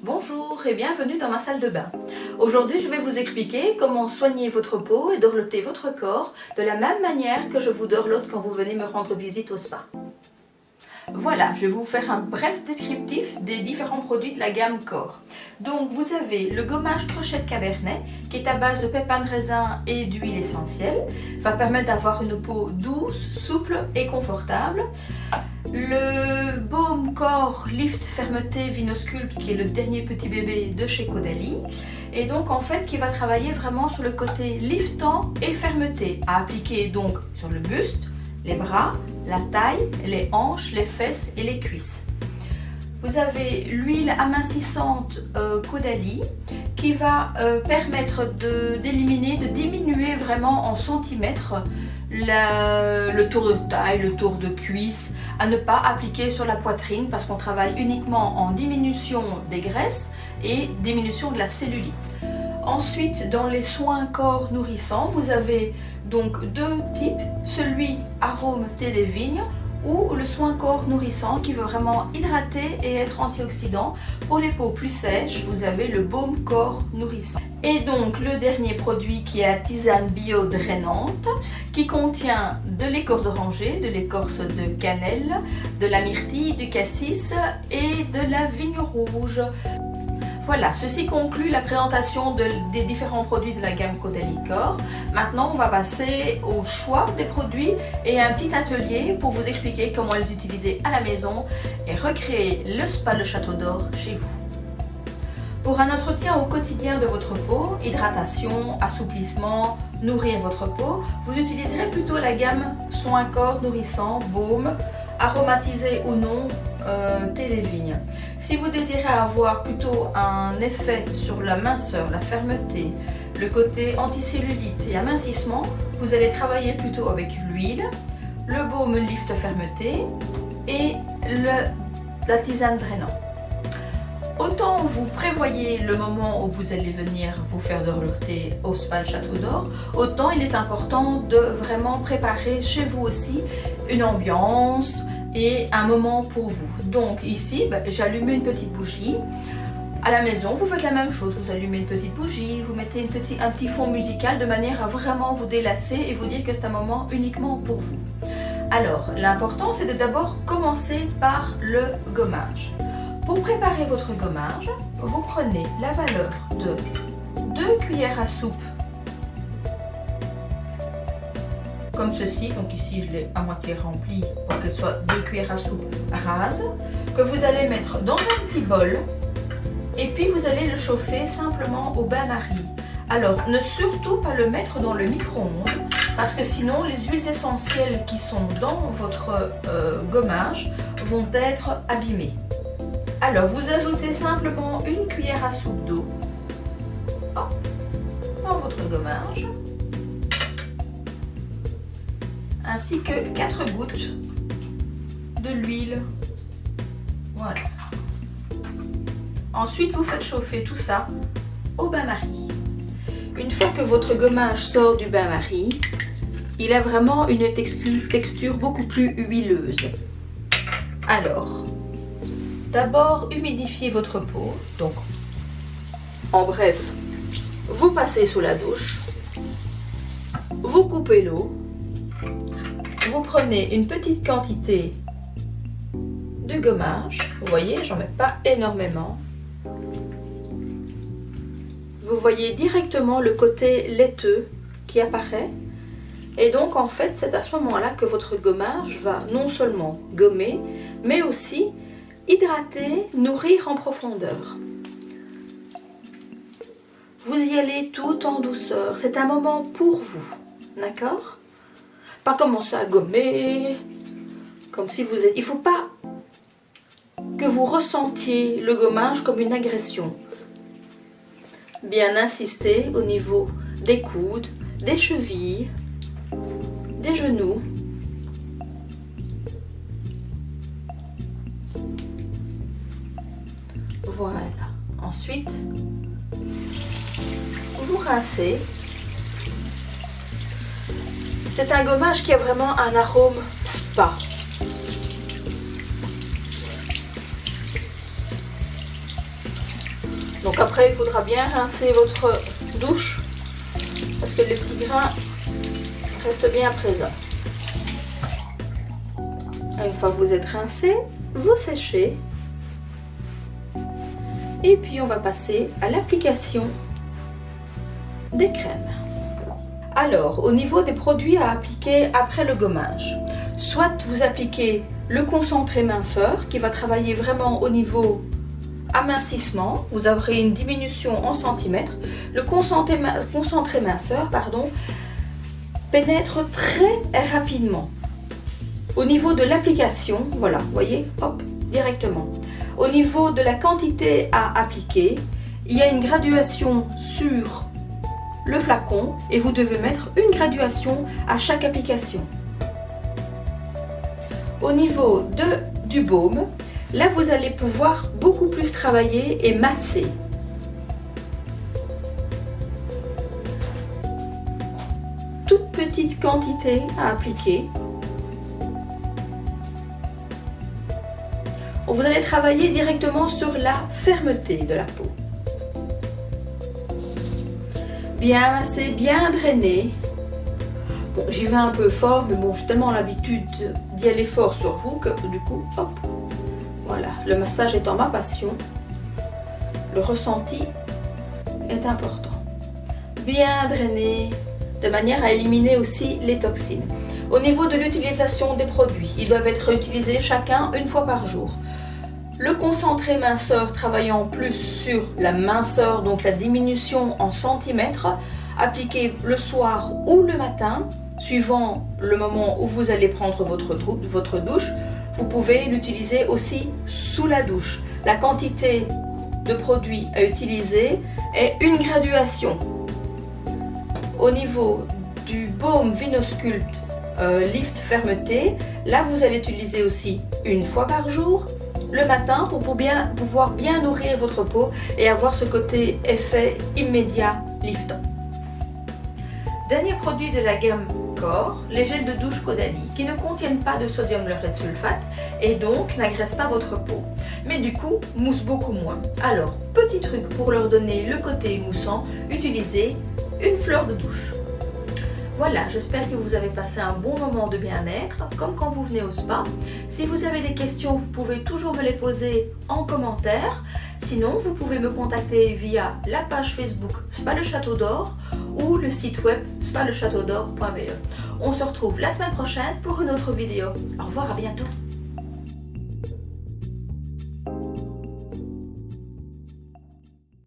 Bonjour et bienvenue dans ma salle de bain. Aujourd'hui, je vais vous expliquer comment soigner votre peau et dorloter votre corps de la même manière que je vous dorlote quand vous venez me rendre visite au spa. Voilà, je vais vous faire un bref descriptif des différents produits de la gamme Corps. Donc, vous avez le gommage crochet de Cabernet qui est à base de pépins de raisin et d'huile essentielle. Va permettre d'avoir une peau douce, souple et confortable. Le baume corps lift fermeté Vinosculpt qui est le dernier petit bébé de chez Caudalie et donc en fait qui va travailler vraiment sur le côté liftant et fermeté à appliquer donc sur le buste, les bras, la taille, les hanches, les fesses et les cuisses. Vous avez l'huile amincissante Caudalie qui va permettre d'éliminer, de diminuer vraiment en centimètres le tour de taille, le tour de cuisse, à ne pas appliquer sur la poitrine parce qu'on travaille uniquement en diminution des graisses et diminution de la cellulite. Ensuite, dans les soins corps nourrissants, vous avez donc deux types, celui arôme thé des vignes ou le soin corps nourrissant qui veut vraiment hydrater et être antioxydant. Pour les peaux plus sèches, vous avez le baume corps nourrissant. Et donc le dernier produit qui est la tisane bio drainante qui contient de l'écorce d'oranger, de l'écorce de cannelle, de la myrtille, du cassis et de la vigne rouge. Voilà, ceci conclut la présentation des différents produits de la gamme Caudalie Corps. Maintenant, on va passer au choix des produits et un petit atelier pour vous expliquer comment les utiliser à la maison et recréer le spa Le Château d'Or chez vous. Pour un entretien au quotidien de votre peau, hydratation, assouplissement, nourrir votre peau, vous utiliserez plutôt la gamme soins corps nourrissant, baume, aromatisé ou non, thé des vignes. Si vous désirez avoir plutôt un effet sur la minceur, la fermeté, le côté anticellulite et amincissement, vous allez travailler plutôt avec l'huile, le baume lift fermeté et la tisane drainant. Autant vous prévoyez le moment où vous allez venir vous faire dorloter au spa Le Château d'Or, autant il est important de vraiment préparer chez vous aussi une ambiance et un moment pour vous. Donc ici, j'allume une petite bougie. À la maison, vous faites la même chose. Vous allumez une petite bougie, vous mettez un petit fond musical de manière à vraiment vous délasser et vous dire que c'est un moment uniquement pour vous. Alors, l'important, c'est de d'abord commencer par le gommage. Pour préparer votre gommage, vous prenez la valeur de 2 cuillères à soupe, comme ceci, donc ici je l'ai à moitié remplie pour qu'elle soit 2 cuillères à soupe rases, que vous allez mettre dans un petit bol et puis vous allez le chauffer simplement au bain-marie. Alors, ne surtout pas le mettre dans le micro-ondes parce que sinon les huiles essentielles qui sont dans votre gommage vont être abîmées. Alors, vous ajoutez simplement 1 cuillère à soupe d'eau dans votre gommage, ainsi que 4 gouttes de l'huile. Voilà. Ensuite, vous faites chauffer tout ça au bain-marie. Une fois que votre gommage sort du bain-marie, il a vraiment une texture beaucoup plus huileuse. Alors, d'abord, humidifiez votre peau. Donc, en bref, vous passez sous la douche, vous coupez l'eau, vous prenez une petite quantité de gommage. Vous voyez, j'en mets pas énormément. Vous voyez directement le côté laiteux qui apparaît. Et donc, en fait, c'est à ce moment-là que votre gommage va non seulement gommer, mais aussi hydrater, nourrir en profondeur. Vous y allez tout en douceur. C'est un moment pour vous. D'accord ? Pas commencer à gommer, comme si vous êtes... Il ne faut pas que vous ressentiez le gommage comme une agression. Bien insister au niveau des coudes, des chevilles, des genoux. Voilà. Ensuite, vous rincez. C'est un gommage qui a vraiment un arôme spa. Donc après, il faudra bien rincer votre douche parce que les petits grains restent bien présents. Une fois que vous êtes rincé, vous séchez. Et puis on va passer à l'application des crèmes. Alors, au niveau des produits à appliquer après le gommage, soit vous appliquez le concentré minceur qui va travailler vraiment au niveau amincissement, vous aurez une diminution en centimètres. Le concentré minceur, pénètre très rapidement. Au niveau de l'application, voilà, vous voyez, hop, directement. Au niveau de la quantité à appliquer, il y a une graduation sur le flacon et vous devez mettre une graduation à chaque application. Au niveau du baume, là vous allez pouvoir beaucoup plus travailler et masser. Toute petite quantité à appliquer. Vous allez travailler directement sur la fermeté de la peau. Bien masser, bien drainer. Bon, j'y vais un peu fort, mais bon, j'ai tellement l'habitude d'y aller fort sur vous que du coup, hop, voilà. Le massage étant ma passion, le ressenti est important. Bien drainer, de manière à éliminer aussi les toxines. Au niveau de l'utilisation des produits, ils doivent être réutilisés chacun une fois par jour. Le concentré minceur travaillant plus sur la minceur, donc la diminution en centimètres, appliqué le soir ou le matin, suivant le moment où vous allez prendre votre douche. Vous pouvez l'utiliser aussi sous la douche. La quantité de produits à utiliser est une graduation. Au niveau du baume Vinosculpt Lift Fermeté, là vous allez utiliser aussi une fois par jour, le matin, pour pouvoir bien nourrir votre peau et avoir ce côté effet immédiat liftant. Dernier produit de la gamme Corps, les gels de douche Caudalie qui ne contiennent pas de sodium laureth sulfate et donc n'agressent pas votre peau, mais du coup moussent beaucoup moins. Alors, petit truc pour leur donner le côté moussant, utilisez une fleur de douche. Voilà, j'espère que vous avez passé un bon moment de bien-être, comme quand vous venez au spa. Si vous avez des questions, vous pouvez toujours me les poser en commentaire. Sinon, vous pouvez me contacter via la page Facebook Spa Le Château d'Or ou le site web spalechateaudor.be. On se retrouve la semaine prochaine pour une autre vidéo. Au revoir, à bientôt.